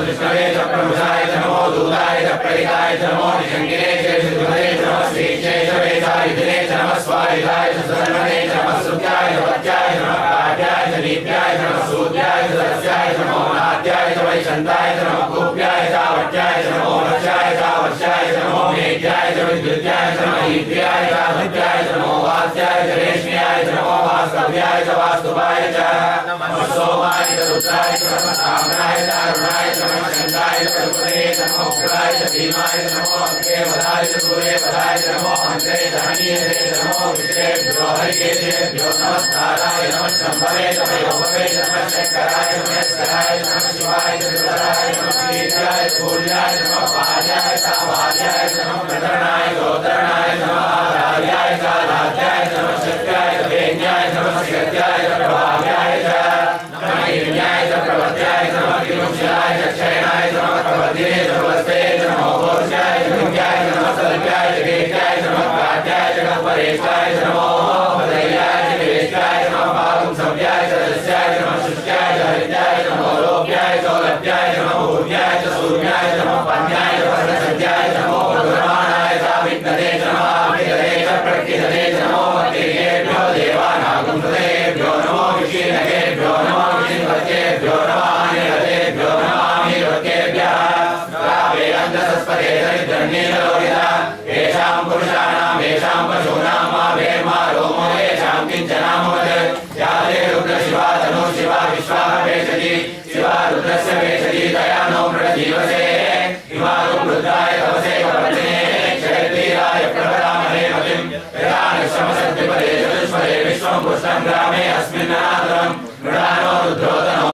विष्णवे च प्रमुखाय च नमो दूताय च प्रेताय च नमो निशङ्गिने च शुद्धे च नमः श्रीक्षे च वेदायुधे च नमः स्वायुधाय च सन्मने च नमः सुत्याय च वत्याय च नमः काव्याय च दीप्याय च नमः सूर्याय च दस्याय च नमो नाद्याय च वैशन्ताय च नमः गोप्याय च वट्याय च नमो वर्षाय च वर्षाय च नमो मेघ्याय च विद्युत्याय च नमः ईद्याय च सत्याय च नमो वास्याय च रेष्म्याय च नमो वास्तव्याय च वास्तुवाय च नमः सोमाय च रुद्राय च नमः साम्राय च अरुणाय च नमः चन्द्राय च प्रभुते च नमो उग्राय च भीमाय च नमो अग्रेवदाय च सूर्यवदाय च नमो अग्रे च हनीयते च नमो विषेभ्यो हरिकेशेभ्यो नमस्काराय नमः शम्भवे च वयोभवे च नमः शङ्कराय च महेश्वराय च नमः शिवाय च सुन्दराय च नमः श्रीर्याय च भूर्याय च नमः भार्याय च भार्याय च नमः प्रतरणाय च उद्धरणाय च नमः आधार्याय च आधार्याय च नमः शक्याय च वेद्याय च नमः शक्याय च प्रभाव्याय च नमः हिरण्याय च प्रवत्याय च नमः किमुक्षाय च क्षयणाय च नमः प्रवद्धिने च प्रवस्ते च नमो घोषाय च विद्याय च नमः सल्प्याय च गेत्याय च नमः कात्याय च कल्परेशाय च नमो भद्रयाय च निवेशाय च नमः पागुं सव्याय च दस्याय च नमः शुष्याय च हरिद्याय च नमो लोप्याय च लभ्याय च नमो भूर्याय च सूर्याय च नमः पन्याय च वर्णसज्याय च नमो प्रमाणाय च विद्मते च नमः अभिधरे च प्रकृतिधरे च नमो मतेभ्यो देवानागुं हृदयेभ्यो नमो विषीणकेभ्यो नमो विषीणवत्येभ्यो नमः अनिरतेभ्यो नमः अनिरतेभ्यः वेदान्तसस्पते दरिद्रन्नीलोहिता येषां पुरुषाणां येषां पशूनां मा भेमा रोमो येषां किञ्चनामवत् या ते रुद्रशिवा तनु शिवा विश्वाः भेषजी शिवा रुद्रस्य